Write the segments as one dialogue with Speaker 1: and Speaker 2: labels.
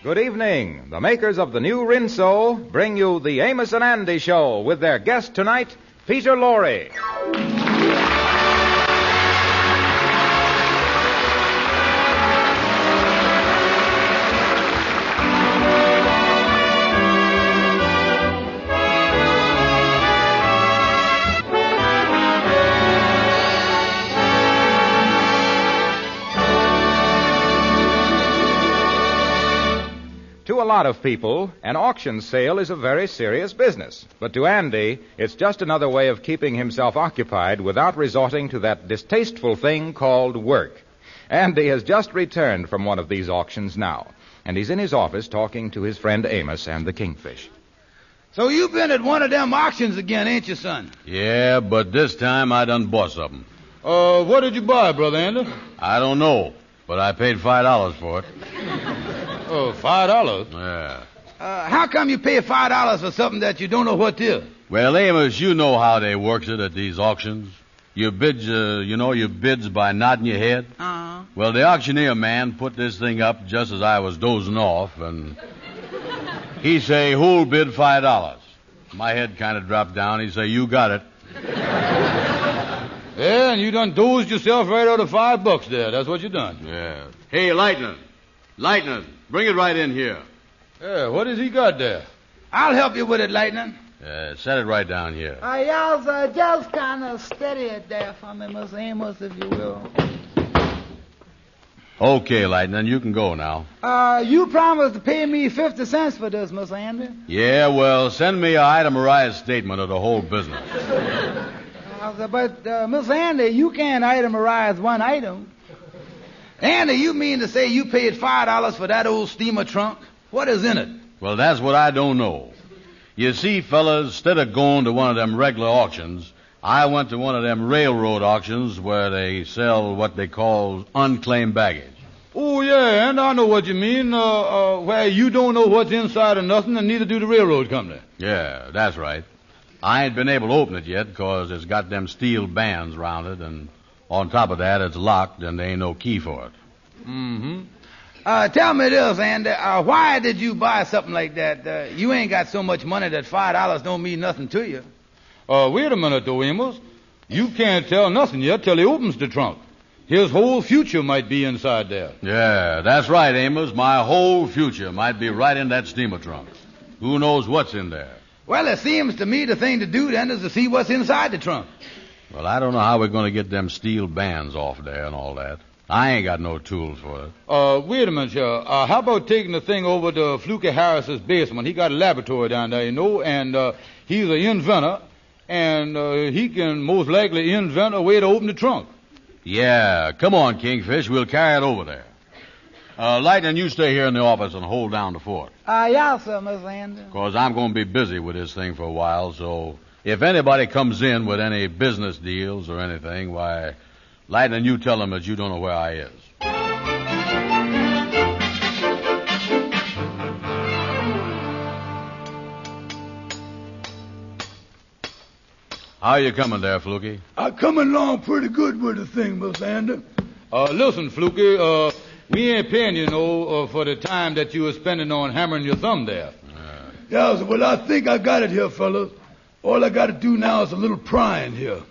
Speaker 1: Good evening. The makers of the new Rinso bring you the Amos and Andy Show with their guest tonight, Peter Lorre. To a lot of people, an auction sale is a very serious business. But to Andy, it's just another way of keeping himself occupied without resorting to that distasteful thing called work. Andy has just returned from one of these auctions now, and he's in his office talking to his friend Amos and the Kingfish.
Speaker 2: So you've been at one of them auctions again, ain't you, son?
Speaker 3: Yeah, but this time I done bought something.
Speaker 2: What did you buy, Brother Andy?
Speaker 3: I don't know, but I paid $5 for it.
Speaker 2: Oh, $5?
Speaker 3: Yeah.
Speaker 2: How come you pay $5 for something that you don't know what is?
Speaker 3: Well, Amos, you know how they works it at these auctions. You bids, you bids by nodding your head.
Speaker 2: Uh-huh.
Speaker 3: Well, the auctioneer man put this thing up just as I was dozing off, and he say, who'll bid $5? My head kind of dropped down. He say, you got it.
Speaker 2: Yeah, and you done dozed yourself right out of $5 there. That's what you done.
Speaker 3: Yeah. Hey, Lightning, bring it right in here.
Speaker 2: Yeah, what has he got there? I'll help you with it, Lightning.
Speaker 3: Set it right down here.
Speaker 4: Y'all just kind of steady it there for me, Miss Amos, if you will.
Speaker 3: Okay, Lightning, you can go now.
Speaker 4: You promised to pay me 50 cents for this, Miss Andy.
Speaker 3: Yeah, well, send me an itemized statement of the whole business.
Speaker 4: But, Miss Andy, you can't itemize one item.
Speaker 2: Andy, you mean to say you paid $5 for that old steamer trunk? What is in it?
Speaker 3: Well, that's what I don't know. You see, fellas, instead of going to one of them regular auctions, I went to one of them railroad auctions where they sell what they call unclaimed baggage.
Speaker 2: Oh, yeah, and I know what you mean, where you don't know what's inside of nothing, and neither do the railroad company.
Speaker 3: Yeah, that's right. I ain't been able to open it yet because it's got them steel bands around it, and on top of that, it's locked and there ain't no key for it.
Speaker 2: Mm-hmm. Tell me this, Andy. Why did you buy something like that? You ain't got so much money that $5 don't mean nothing to you. Wait a minute, though, Amos. You can't tell nothing yet till he opens the trunk. His whole future might be inside there.
Speaker 3: Yeah, that's right, Amos. My whole future might be right in that steamer trunk. Who knows what's in there?
Speaker 2: Well, it seems to me the thing to do then is to see what's inside the trunk.
Speaker 3: Well, I don't know how we're going to get them steel bands off there and all that. I ain't got no tools for it.
Speaker 2: Wait a minute, sir. How about taking the thing over to Fluky Harris's basement? He got a laboratory down there, you know, and he's an inventor, and he can most likely invent a way to open the trunk.
Speaker 3: Yeah, come on, Kingfish. We'll carry it over there. Lightning, you stay here in the office and hold down the fort.
Speaker 4: Yes, sir, Miss Andy.
Speaker 3: Because I'm going to be busy with this thing for a while, so if anybody comes in with any business deals or anything, why, Lightning, you tell them that you don't know where I is. How you coming there, Fluky?
Speaker 5: I'm coming along pretty good with the thing, Miss Andy.
Speaker 2: Listen, Fluky, we ain't paying you for the time that you were spending on hammering your thumb there.
Speaker 5: Yeah, well, I think I got it here, fellas. All I got to do now is a little prying here.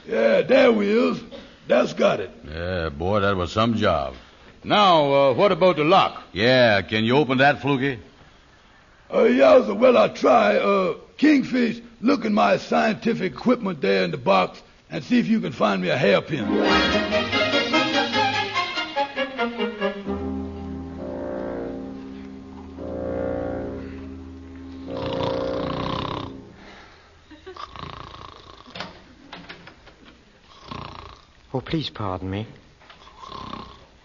Speaker 5: Yeah, there we is. That's got it.
Speaker 3: Yeah, boy, that was some job.
Speaker 2: Now, what about the lock?
Speaker 3: Yeah, can you open that, Fluky?
Speaker 5: Yeah, well, I'll try. Kingfish, look at my scientific equipment there in the box and see if you can find me a hairpin.
Speaker 6: Oh, please pardon me.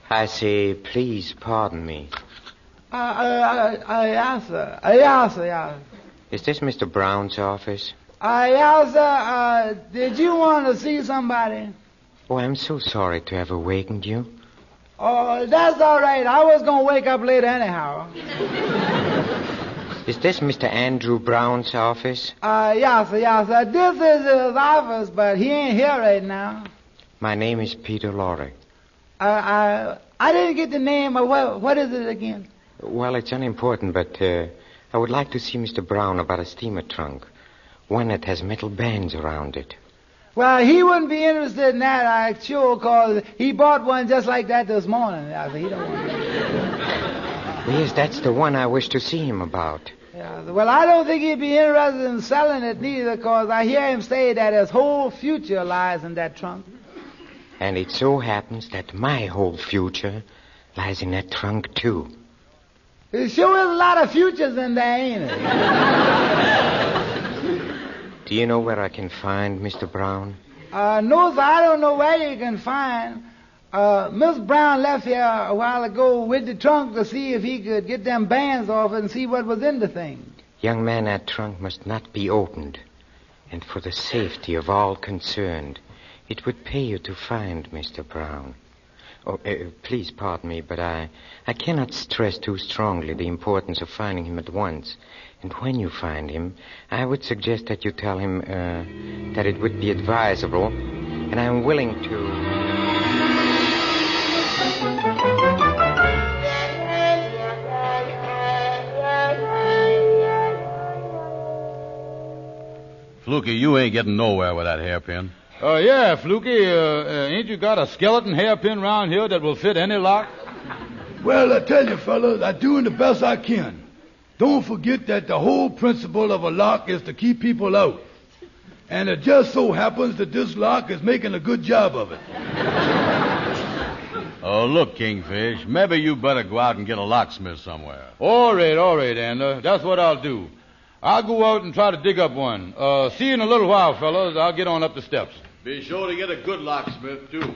Speaker 6: I say, please pardon me.
Speaker 4: Yes, sir. Yes, sir, yes.
Speaker 6: Is this Mr. Brown's office?
Speaker 4: Yes, sir. Did you want to see somebody?
Speaker 6: Oh, I'm so sorry to have awakened you.
Speaker 4: Oh, that's all right. I was going to wake up later anyhow.
Speaker 6: Is this Mr. Andrew Brown's office?
Speaker 4: Yes, sir, yes, sir. This is his office, but he ain't here right now.
Speaker 6: My name is Peter Lorre.
Speaker 4: I didn't get the name. What is it again?
Speaker 6: Well, it's unimportant, but I would like to see Mr. Brown about a steamer trunk. One that has metal bands around it.
Speaker 4: Well, he wouldn't be interested in that, I'm sure, because he bought one just like that this morning. I said, he don't want that.
Speaker 6: Yes, that's the one I wish to see him about.
Speaker 4: Yeah, well, I don't think he'd be interested in selling it neither, because I hear him say that his whole future lies in that trunk.
Speaker 6: And it so happens that my whole future lies in that trunk, too.
Speaker 4: There sure is a lot of futures in there, ain't it?
Speaker 6: Do you know where I can find Mr. Brown?
Speaker 4: No, sir, I don't know where you can find. Miss Brown left here a while ago with the trunk to see if he could get them bands off it and see what was in the thing.
Speaker 6: Young man, that trunk must not be opened. And for the safety of all concerned, it would pay you to find Mr. Brown. Oh, please pardon me, but I cannot stress too strongly the importance of finding him at once. And when you find him, I would suggest that you tell him that it would be advisable, and I'm willing to...
Speaker 3: Fluky, you ain't getting nowhere with that hairpin.
Speaker 2: Yeah, Fluky, ain't you got a skeleton hairpin round here that will fit any lock?
Speaker 5: Well, I tell you, fellas, I'm doing the best I can. Don't forget that the whole principle of a lock is to keep people out. And it just so happens that this lock is making a good job of it.
Speaker 3: Oh, look, Kingfish, maybe you better go out and get a locksmith somewhere.
Speaker 2: All right, Andy. That's what I'll do. I'll go out and try to dig up one. See you in a little while, fellas. I'll get on up the steps.
Speaker 3: Be sure to get a good locksmith, too.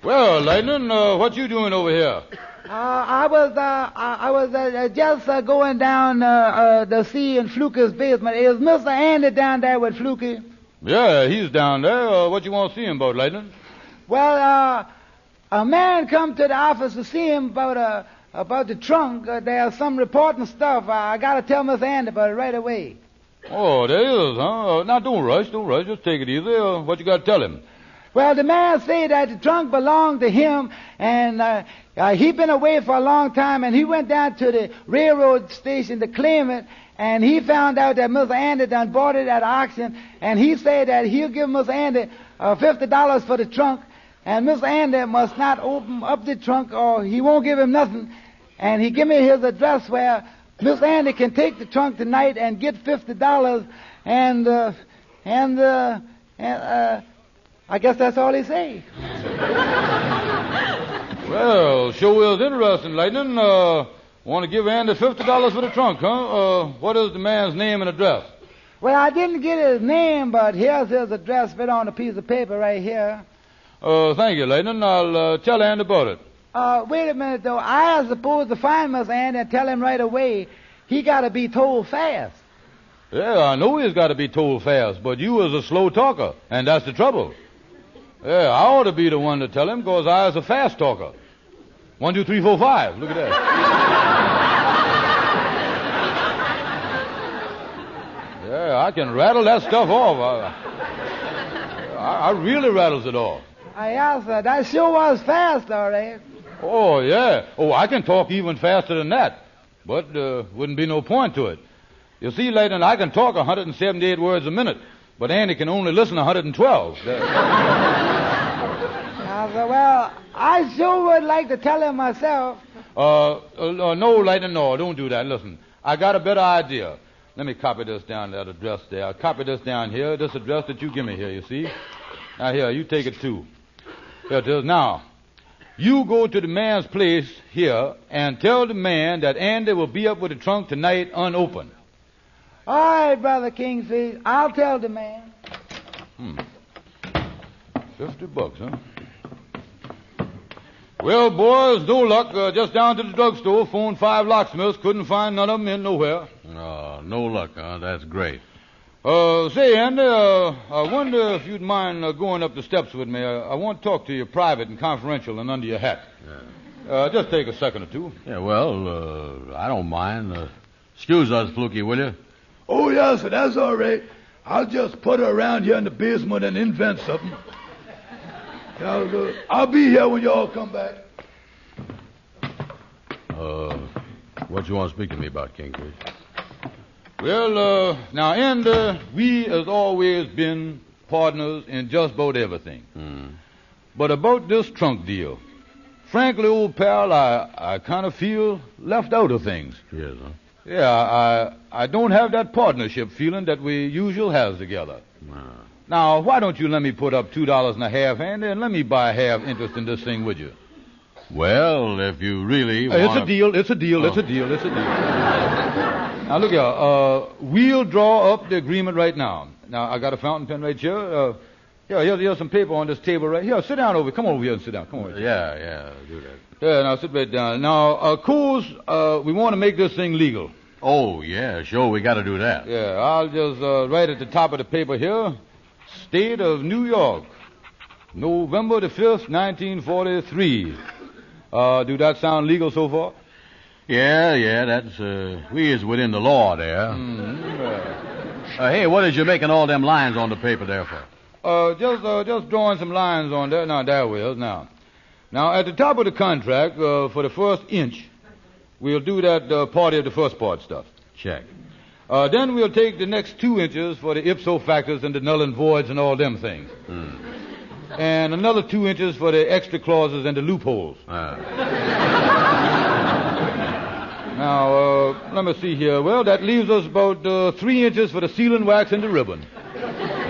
Speaker 2: Well, Lightning, what you doing over here?
Speaker 4: I was just going down to see in Fluky's basement. Is Mr. Andy down there with Fluky?
Speaker 2: Yeah, he's down there. What you want to see him about, Lightning?
Speaker 4: Well, a man come to the office to see him about the trunk. There's some reporting stuff. I got to tell Mr. Andy about it right away.
Speaker 2: Oh, there is, huh? Now, don't rush. Just take it easy. What you got to tell him?
Speaker 4: Well, the man say that the trunk belonged to him, and he been away for a long time, and he went down to the railroad station to claim it, and he found out that Mr. Andy done bought it at auction, and he said that he'll give Mr. Andy $50 for the trunk, and Mr. Andy must not open up the trunk or he won't give him nothing. And he give me his address where Mr. Andy can take the trunk tonight and get $50, and I guess that's all he say.
Speaker 2: Well, sure is interesting, Lightning. Want to give Andy $50 for the trunk, huh? What is the man's name and address?
Speaker 4: Well, I didn't get his name, but here's his address written on a piece of paper right here.
Speaker 2: Thank you, Lightning. I'll tell Andy about it.
Speaker 4: Wait a minute, though. I was supposed to find Mr. Andy and tell him right away. He got to be told fast.
Speaker 2: Yeah, I know he's got to be told fast, but you is a slow talker, and that's the trouble. Yeah, I ought to be the one to tell him, because I is a fast talker. 1, 2, 3, 4, 5. Look at that. Yeah, I can rattle that stuff off. I really rattles it off.
Speaker 4: Yeah, sir. That sure was fast, all right.
Speaker 2: Oh, yeah. Oh, I can talk even faster than that. But wouldn't be no point to it. You see, Lightning, I can talk 178 words a minute, but Andy can only listen 112.
Speaker 4: Well, I sure would like to tell him myself.
Speaker 2: No, Lightning, no. Don't do that. Listen, I got a better idea. Let me copy this down, that address there. I'll copy this down here, this address that you give me here, you see? Now, here, you take it, too. Here it is. Now, you go to the man's place here and tell the man that Andy will be up with the trunk tonight unopened.
Speaker 4: All right, Brother Kingfish. I'll tell the man.
Speaker 2: $50, huh? Well, boys, no luck. Just down to the drugstore, phoned 5 locksmiths, couldn't find none of them in nowhere.
Speaker 3: Oh, no luck, huh? That's great.
Speaker 2: Say, Andy, I wonder if you'd mind going up the steps with me. I want to talk to you private and confidential and under your hat. Yeah. Just take a second or two.
Speaker 3: Yeah, well, I don't mind. Excuse us, Fluky, will you?
Speaker 5: Oh, yes, sir, that's all right. I'll just put her around here in the basement and invent something. Now, I'll be here when y'all come back.
Speaker 3: What you want to speak to me about, Kingfish?
Speaker 2: Well, now, Andy, we has always been partners in just about everything. But about this trunk deal, frankly, old pal, I kind of feel left out of things.
Speaker 3: Yes, huh?
Speaker 2: Yeah, I don't have that partnership feeling that we usually have together. Now, why don't you let me put up $2.50, Andy, and let me buy half interest in this thing with you?
Speaker 3: Well, if you really want...
Speaker 2: It's a deal. Now, look here. We'll draw up the agreement right now. Now, I got a fountain pen right here. Here's some paper on this table right here. Sit down over. Come over here and sit down. Come over here.
Speaker 3: Yeah, do that.
Speaker 2: Yeah, now sit right down. Now, of course, we want to make this thing legal.
Speaker 3: Oh, yeah, sure, we got to do that.
Speaker 2: Yeah, I'll just write at the top of the paper here, State of New York, November the 5th, 1943. Do that sound legal so far?
Speaker 3: Yeah, that's, we is within the law there. Hey, what is you making all them lines on the paper there for?
Speaker 2: Just drawing some lines on there. Now, there we is. Now, at the top of the contract, for the first inch, we'll do that party of the first part stuff.
Speaker 3: Check.
Speaker 2: Then we'll take the next 2 inches for the ipso factors and the null and voids and all them things. And another 2 inches for the extra clauses and the loopholes. Now, let me see here. Well, that leaves us about 3 inches for the sealing wax and the ribbon.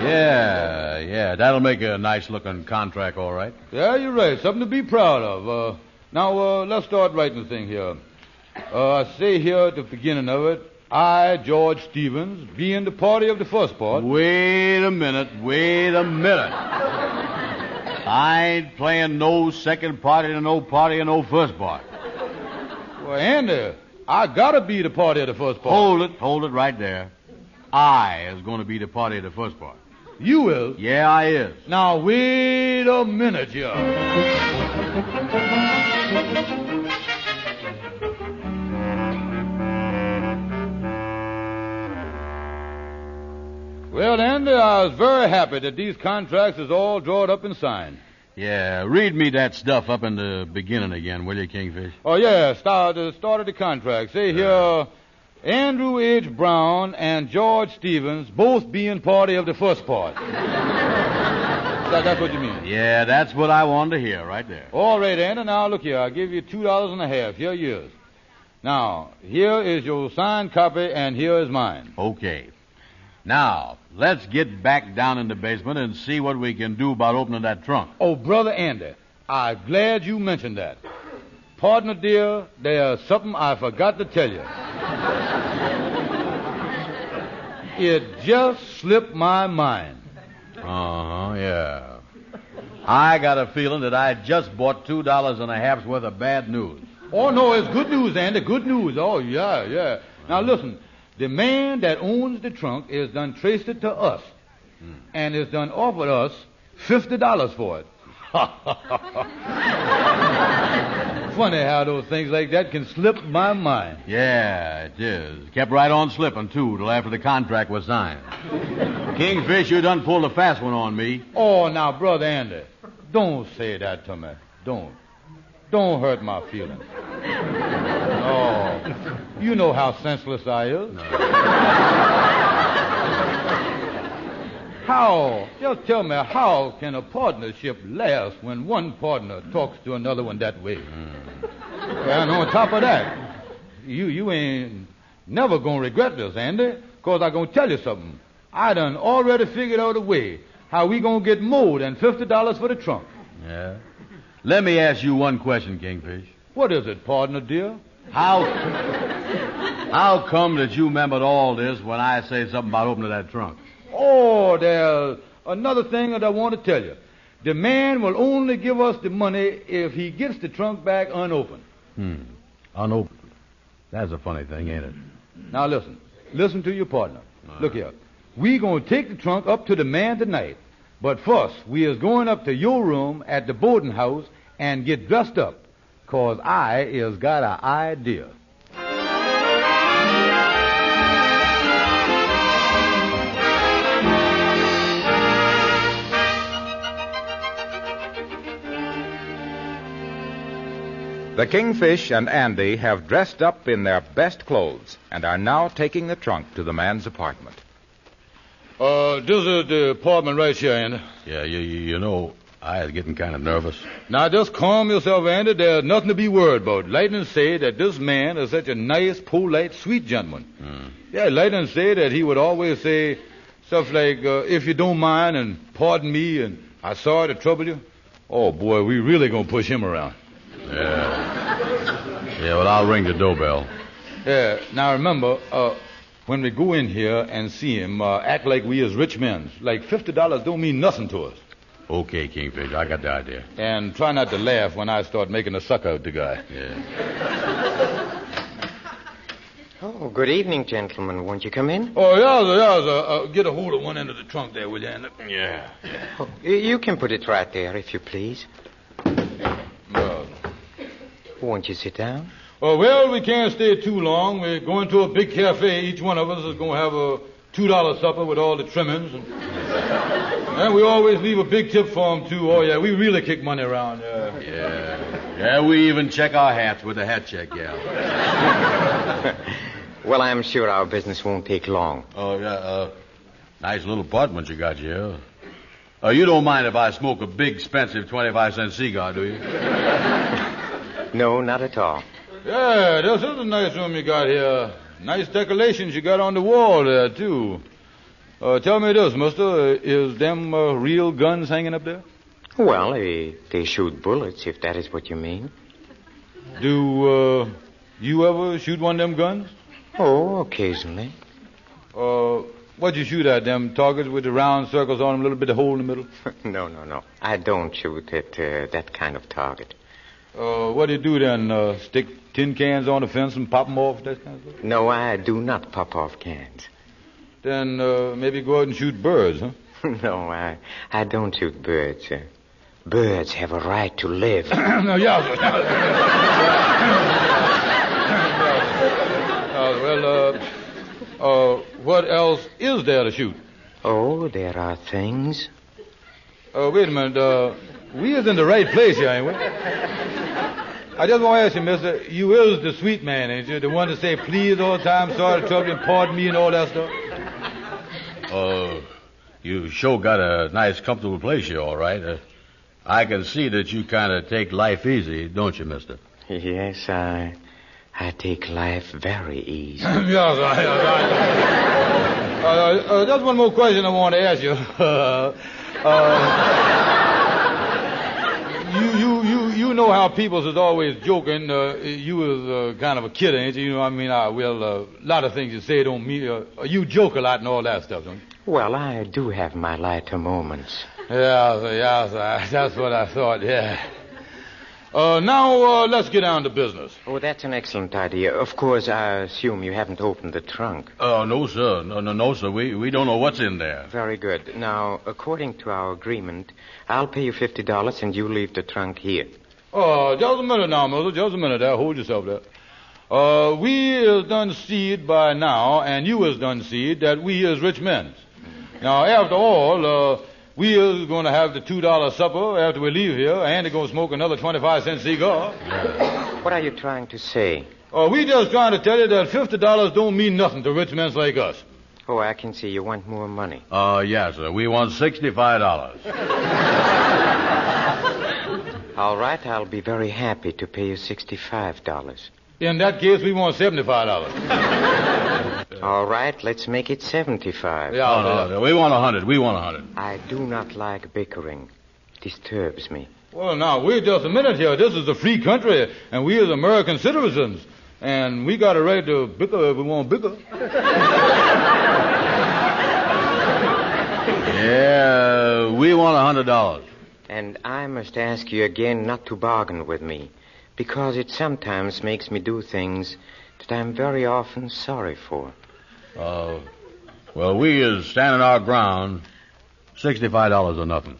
Speaker 3: Yeah, that'll make a nice-looking contract, all right.
Speaker 2: Yeah, you're right. Something to be proud of. Now, let's start writing the thing here. I say here at the beginning of it, I, George Stevens, being the party of the first part.
Speaker 3: Wait a minute. I ain't playing no second party to no party or no first part.
Speaker 2: Well, Andy, I gotta be the party of the first part.
Speaker 3: Hold it right there. I is going to be the party of the first part.
Speaker 2: You will?
Speaker 3: Yeah, I is.
Speaker 2: Now, wait a minute here. Well, Andy, I was very happy that these contracts is all drawn up and signed.
Speaker 3: Yeah, read me that stuff up in the beginning again, will you, Kingfish?
Speaker 2: Oh, yeah, start of the contract. Say here, Andrew H. Brown and George Stevens both being party of the first part. That's what you mean?
Speaker 3: Yeah, that's what I wanted to hear right there.
Speaker 2: All right, Andy, now look here. I'll give you $2.50. Here you is. Now, here is your signed copy, and here is mine.
Speaker 3: Okay. Now, let's get back down in the basement and see what we can do about opening that trunk.
Speaker 2: Oh, Brother Andy, I'm glad you mentioned that. Partner dear, there's something I forgot to tell you. It just slipped my mind.
Speaker 3: Yeah. I got a feeling that I just bought $2.50 worth of bad news.
Speaker 2: Oh, no, it's good news, Andy, good news. Oh, yeah. Now, listen. The man that owns the trunk is done traced it to us and is done offered us $50 for it. Funny how those things like that can slip my mind.
Speaker 3: Yeah, it is. Kept right on slipping, too, till after the contract was signed. Kingfish, you done pulled a fast one on me.
Speaker 2: Oh, now, Brother Andy, don't say that to me. Don't hurt my feelings. Oh, you know how senseless I is. Just tell me, how can a partnership last when one partner talks to another one that way? And on top of that, you ain't never gonna regret this, Andy, because I'm gonna tell you something. I done already figured out a way how we gonna get more than $50 for the trunk.
Speaker 3: Yeah? Let me ask you one question, Kingfish.
Speaker 2: What is it, partner dear?
Speaker 3: How come that you remembered all this when I say something about opening that trunk?
Speaker 2: Oh, there's another thing that I want to tell you. The man will only give us the money if he gets the trunk back unopened.
Speaker 3: Unopened. That's a funny thing, ain't it?
Speaker 2: Now listen. Listen to your partner. Look here. We gonna take the trunk up to the man tonight. But first, we is going up to your room at the boarding house and get dressed up. 'Cause I is got an idea.
Speaker 1: The Kingfish and Andy have dressed up in their best clothes and are now taking the trunk to the man's apartment.
Speaker 2: This is the apartment right here, Andy.
Speaker 3: Yeah, you know, I was getting kind of nervous.
Speaker 2: Now, just calm yourself, Andy. There's nothing to be worried about. Lightning say that this man is such a nice, polite, sweet gentleman. Yeah, Lightning say that he would always say stuff like, if you don't mind and pardon me and I'm sorry to trouble you. Oh, boy, we really gonna push him around.
Speaker 3: Yeah, well, I'll ring the doorbell.
Speaker 2: Yeah, now remember, when we go in here and see him, act like we is rich men. Like $50 don't mean nothing to us.
Speaker 3: Okay, Kingfish, I got the idea.
Speaker 2: And try not to laugh when I start making a sucker of the guy.
Speaker 3: Yeah.
Speaker 6: Oh, good evening, gentlemen. Won't you come in?
Speaker 2: Oh, yeah. Get a hold of one end of the trunk there, will you, Andy?
Speaker 3: Yeah.
Speaker 6: Oh, you can put it right there, if you please. Won't you sit down?
Speaker 2: Oh, well, we can't stay too long. We're going to a big cafe. Each one of us is going to have a $2 supper with all the trimmings. And we always leave a big tip for them, too. Oh, yeah, we really kick money around.
Speaker 3: Yeah, we even check our hats with a hat check, yeah.
Speaker 6: Well, I'm sure our business won't take long.
Speaker 3: Oh, yeah, nice little apartment you got here. You don't mind if I smoke a big, expensive 25-cent cigar, do you?
Speaker 6: No, not at all.
Speaker 2: Yeah, this is a nice room you got here. Nice decorations you got on the wall there, too. Tell me this, mister. Is them real guns hanging up there?
Speaker 6: Well, they shoot bullets, if that is what you mean.
Speaker 2: Do you ever shoot one of them guns?
Speaker 6: Oh, occasionally.
Speaker 2: What'd you shoot at? Them targets with the round circles on them, a little bit of hole in the middle?
Speaker 6: No. I don't shoot at that kind of target.
Speaker 2: What do you do then? Stick tin cans on the fence and pop them off? That kind of stuff?
Speaker 6: No, I do not pop off cans.
Speaker 2: Then maybe go out and shoot birds, huh?
Speaker 6: No, I don't shoot birds. Birds have a right to live.
Speaker 2: No, yeah. What else is there to shoot?
Speaker 6: Oh, there are things.
Speaker 2: Wait a minute. We is in the right place here, ain't we? I just want to ask you, mister, you is the sweet man, ain't you? The one to say please all the time, sorry to trouble you, and pardon me and all that stuff?
Speaker 3: You sure got a nice, comfortable place here, all right. I can see that you kind of take life easy, don't you, mister?
Speaker 6: Yes, I take life very easy.
Speaker 2: Yes, just one more question I want to ask you. You know how people is always joking. You is kind of a kid, ain't you? You know what I mean? A lot of things you say don't mean... you joke a lot and all that stuff, don't you?
Speaker 6: Well, I do have my lighter moments.
Speaker 2: Yeah, that's what I thought, yeah. Now, let's get down to business.
Speaker 6: Oh, that's an excellent idea. Of course, I assume you haven't opened the trunk.
Speaker 3: No, sir. No, sir. We don't know what's in there.
Speaker 6: Very good. Now, according to our agreement, I'll pay you $50 and you leave the trunk here.
Speaker 2: Just a minute now, Mother. Just a minute there. Hold yourself there. We is done seed by now, and you is done seed that we is rich men. Now, after all, we is going to have the $2 supper after we leave here, and they're going to smoke another 25-cent cigar.
Speaker 6: Yeah. What are you trying to say?
Speaker 2: We just trying to tell you that $50 don't mean nothing to rich men like us.
Speaker 6: Oh, I can see you want more money.
Speaker 3: Yes, sir. We want $65.
Speaker 6: All right, I'll be very happy to pay you $65.
Speaker 2: In that case, we want $75.
Speaker 6: All right, let's make it $75.
Speaker 2: Yeah,
Speaker 3: no, we want $100. We want $100.
Speaker 6: I do not like bickering. It disturbs me.
Speaker 2: Well, now, wait just a minute here. This is a free country, and we as American citizens, and we got a right to bicker if we want bicker.
Speaker 3: Yeah, we want $100.
Speaker 6: And I must ask you again not to bargain with me, because it sometimes makes me do things that I'm very often sorry for.
Speaker 3: Well, we is standing our ground. $65 or nothing.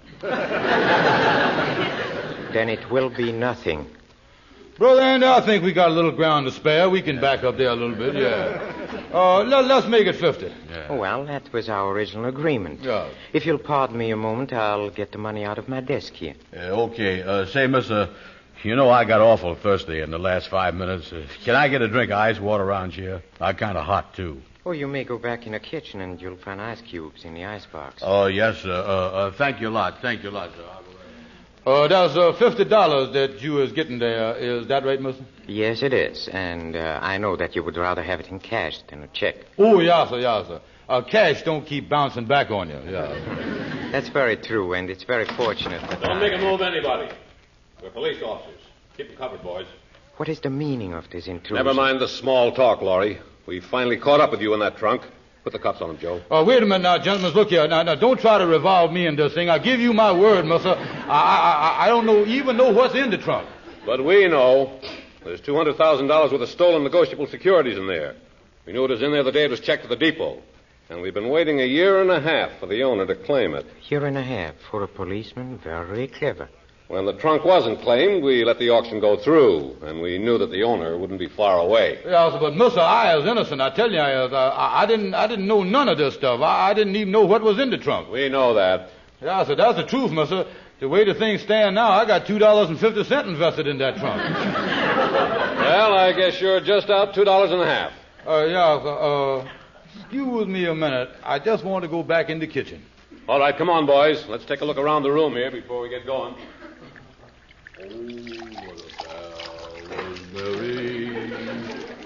Speaker 6: Then it will be nothing.
Speaker 2: Brother Andy, I think we got a little ground to spare. We can back up there a little bit, yeah. Let's make it 50.
Speaker 6: Yeah. Well, that was our original agreement.
Speaker 2: Yeah.
Speaker 6: If you'll pardon me a moment, I'll get the money out of my desk here.
Speaker 3: Okay. Say, mister, You know, I got awful thirsty in the last 5 minutes. Can I get a drink of ice water around here? I'm kind of hot, too.
Speaker 6: Oh, you may go back in the kitchen and you'll find ice cubes in the icebox.
Speaker 3: Oh, yes, sir. Thank you a lot. Thank you a lot, sir.
Speaker 2: That's $50 that you was getting there. Is that right, mister?
Speaker 6: Yes, it is. And I know that you would rather have it in cash than a check.
Speaker 2: Oh, yes, sir. Cash don't keep bouncing back on you. Yeah.
Speaker 6: That's very true, and it's very fortunate that...
Speaker 7: Don't make a move, anybody. We're police officers. Keep them covered, boys.
Speaker 6: What is the meaning of this intrusion?
Speaker 7: Never mind the small talk, Laurie. We finally caught up with you in that trunk. Put the cuffs on him, Joe.
Speaker 2: Wait a minute now, gentlemen. Look here. Now, don't try to revolve me in this thing. I give you my word, mister. I don't even know what's in the trunk.
Speaker 7: But we know there's $200,000 worth of stolen negotiable securities in there. We knew it was in there the day it was checked at the depot. And we've been waiting a year and a half for the owner to claim it.
Speaker 6: Year and a half for a policeman? Very clever.
Speaker 7: When the trunk wasn't claimed, we let the auction go through, and we knew that the owner wouldn't be far away.
Speaker 2: Yeah, but mister, I was innocent. I tell you, I didn't know none of this stuff. I didn't even know what was in the trunk.
Speaker 7: We know that.
Speaker 2: Yeah, so that's the truth, mister. The way the things stand now, I got $2.50 invested in that trunk.
Speaker 7: Well, I guess you're just out $2.50.
Speaker 2: Excuse me a minute. I just want to go back in the kitchen.
Speaker 7: All right, come on, boys. Let's take a look around the room here before we get going.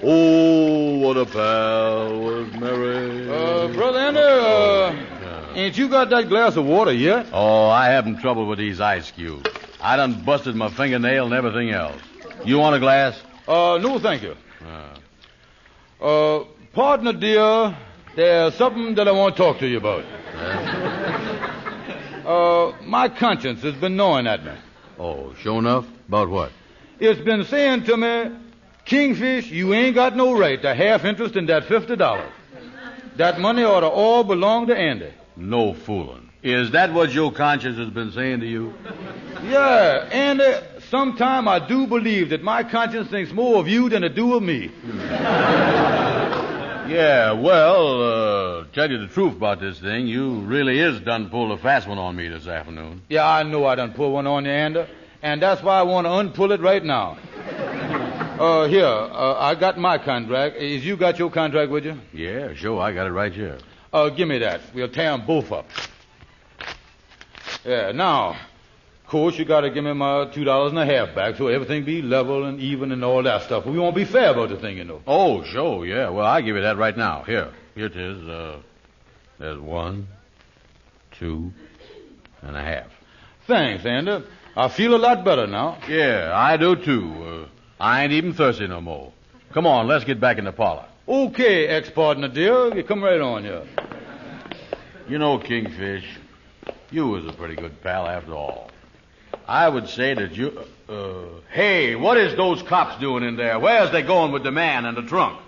Speaker 3: Oh, what a pal was Mary.
Speaker 2: Brother Andy, ain't you got that glass of water yet?
Speaker 3: Oh, I having trouble with these ice cubes. I done busted my fingernail and everything else. You want a glass?
Speaker 2: No, thank you. Partner, dear, there's something that I want to talk to you about. My conscience has been gnawing at me.
Speaker 3: Oh, sure enough? About what?
Speaker 2: It's been saying to me, Kingfish, you ain't got no right to half interest in that $50. That money ought to all belong to Andy.
Speaker 3: No fooling. Is that what your conscience has been saying to you?
Speaker 2: Yeah, Andy, sometime I do believe that my conscience thinks more of you than it do of me.
Speaker 3: Yeah, well, tell you the truth about this thing, you really is done pulled a fast one on me this afternoon.
Speaker 2: Yeah, I know I done pulled one on you, Andy, and that's why I want to unpull it right now. I got my contract. Is you got your contract with you?
Speaker 3: Yeah, sure, I got it right here.
Speaker 2: Give me that. We'll tear them both up. Yeah, now, of course, you got to give me my $2.50 back so everything be level and even and all that stuff. We won't be fair about the thing, you know.
Speaker 3: Oh, sure, yeah. Well, I'll give you that right now. Here it is. There's 1, 2.5.
Speaker 2: Thanks, Andy. I feel a lot better now.
Speaker 3: Yeah, I do, too. I ain't even thirsty no more. Come on, let's get back in the parlor.
Speaker 2: Okay, ex-partner, dear. You come right on here.
Speaker 3: You know, Kingfish, you was a pretty good pal after all. I would say that you... hey, what is those cops doing in there? Where's they going with the man in the trunk?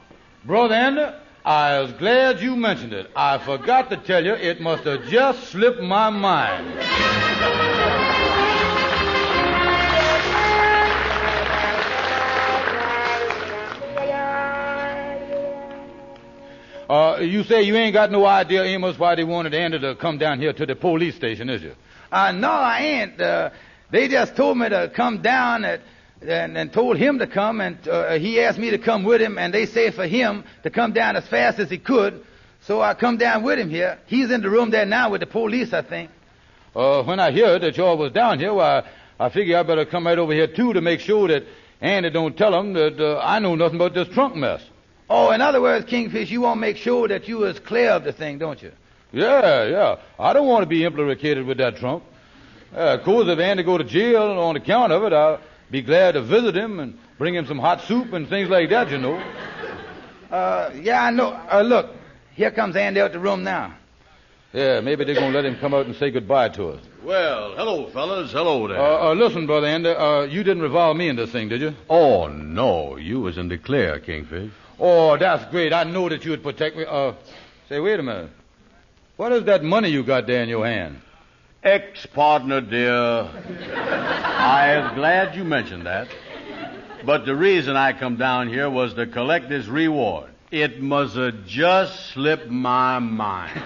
Speaker 2: Brother Andy, I was glad you mentioned it. I forgot to tell you, it must have just slipped my mind. You say you ain't got no idea, Amos, why they wanted Andy to come down here to the police station, is you?
Speaker 4: No, I ain't. They just told me to come down and told him to come, and he asked me to come with him, and they say for him to come down as fast as he could. So I come down with him here. He's in the room there now with the police, I think.
Speaker 2: When I heard that y'all was down here, why, I figure I better come right over here, too, to make sure that Andy don't tell him that I know nothing about this trunk mess.
Speaker 4: Oh, in other words, Kingfish, you want to make sure that you is clear of the thing, don't you?
Speaker 2: Yeah. I don't want to be implicated with that trunk. Of course, if Andy go to jail on account of it, I'll be glad to visit him and bring him some hot soup and things like that, you know.
Speaker 4: Yeah, I know. Look, here comes Andy out the room now.
Speaker 2: Yeah, maybe they're going to let him come out and say goodbye to us.
Speaker 3: Well, hello, fellas. Hello there.
Speaker 2: Listen, Brother Andy, you didn't revolve me in this thing, did you?
Speaker 3: Oh, no. You was in the clear, Kingfish.
Speaker 2: Oh, that's great. I know that you would protect me. Say, wait a minute. What is that money you got there in your hand?
Speaker 3: Ex-partner, dear. I am glad you mentioned that. But the reason I come down here was to collect this reward. It must have just slipped my mind.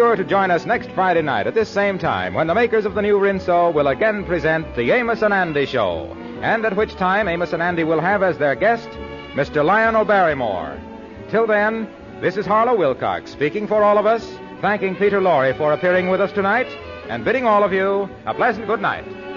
Speaker 1: sure to join us next Friday night at this same time when the makers of the new Rinso will again present the Amos and Andy Show, and at which time Amos and Andy will have as their guest Mr. Lionel Barrymore. Till then, this is Harlow Wilcox speaking for all of us, thanking Peter Lorre for appearing with us tonight, and bidding all of you a pleasant good night.